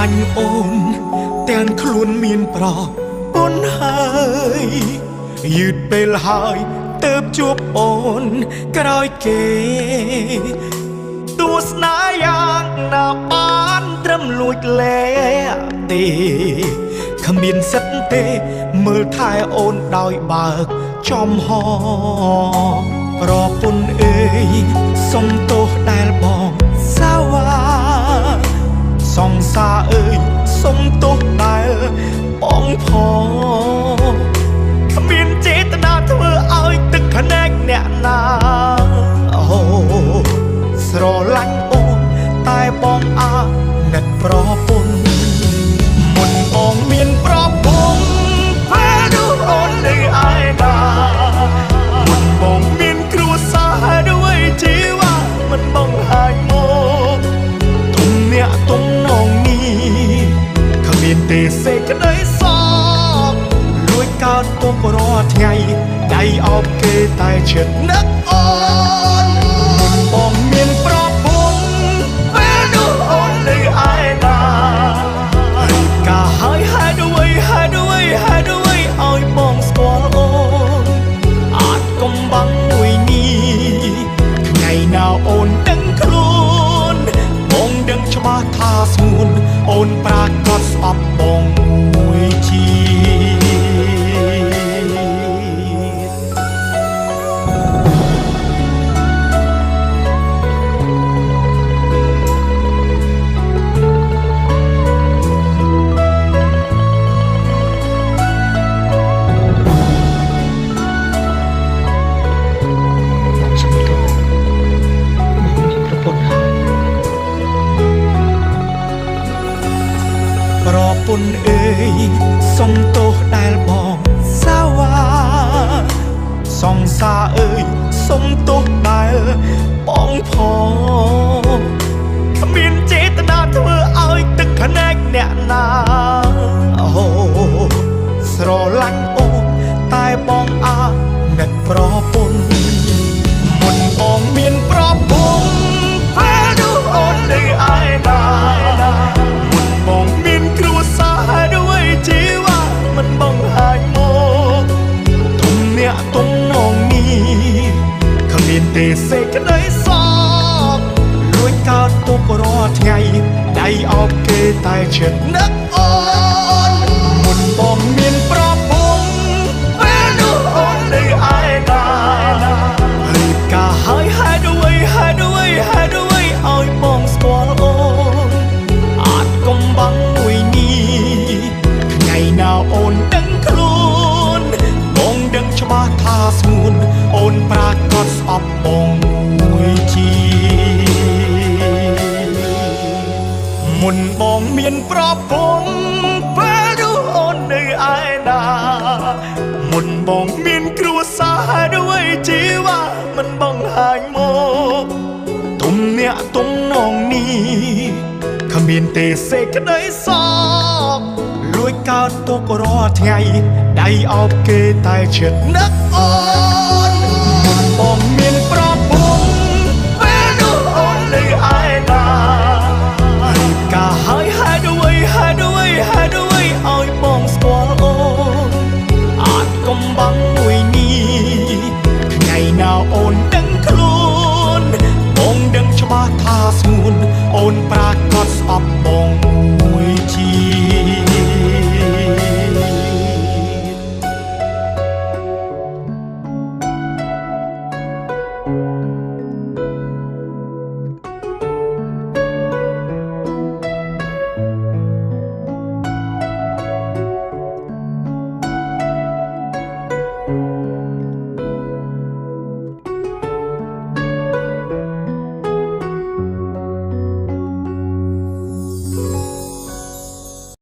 ឡាញ់អូនទាំងខ្លួនមានប្រពន្ធហើយយឺតពេលហើយទៅជួបអូនក្រោយគេទស្សនាយ៉ាងណាបានត្រឹមលួចលែទេគ្មានសិទ្ធទេមើលថែអូនដោយបើកចំហប្រពន្ធអើយសុំទោសដែលបងសាវាសង្សារអើយសុំទោសដែលបងផងគ្មានចេតនាធ្វើឲ្យទឹកភ្នែកអ្នកណាអូស្រឡាញ់អូនតែបងអាណិតប្រពន្ធមុនបងមានប្រពន្ធពេលនោះអូននៅឯណាមុនបងមានគ្រួសារด้วยជីវ៉ាមិនបងហាយមកទុំអ្នកទុំនងនេះគ្មានទេសេចក្តីសោកលួចកើតទុករាល់ថ្ងៃដៃអោបគេតែជិតនឹកអូនមុនបងមានប្រពន្ធពេលនោះអូននៅឯណារីបការហើយហេតុអ្វីឲ្យបងស្គាល់អូនអាចកំបាំងមួយនេះថ្ងៃណាអូនដឹងខ្លួនបងដឹងច្បាស់ថាស្ងួនអូនប្រាកដស្អប់បងមួយជាប្រពន្ធអើយសុំទោសដែលបងសាវាសង្សារអើយសុំទោសដែលបងផងគ្មានចេតនាធ្វើឲ្យទឹកភ្នែកអ្នកណាអូស្រឡាញ់អូនតែបងអាណិតប្រពន្ធមុនបងមានប្រពន្ធពេលនោះអូននៅឯណាបងមានគ្រួសារด้วยជីវ៉ាមិនបងហាយមកទុំអ្នកទុំនងនេះគ្មានទេសេចក្តីសោកលួចកើតទុករាល់ថ្ងៃដៃអោបគេតែជិតនឹកអូនមុនបងមានប្រពន្ធពេលនោះអូននៅឯណារីបការហើយហេតុអ្វីឲ្យបងស្គាល់អូនអាចកំបាំងមួយនេះថ្ងៃណាអូនដឹងខ្លួនបងដឹងច្បាស់ថាស្ងួនអូនប្រាកដស្អប់បងមួយជាមុនបងមានប្រពន្ធពេលនោះអូននៅឯណាមុនបងមានគ្រួសារด้วยជីវ៉ាមិនបងហាញមកទុំអ្នកទុំនងនេះគ្មានទេសេចក្តីសោកលួចកើតទុករាល់ថ្ងៃដៃអោបគេតែជិតនឹកអូនមុនបងមានប្រពន្ធពេលនោះអូននៅឯណារីបការហើយហេតុអ្វីឲ្យបងស្គាល់អូនអាចកំបាំងមួយនេះថ្ងៃណាអូនដឹងខ្លួនបងដឹងច្បាស់ថាស្ងួនអូនប្រាកដស្អប់បង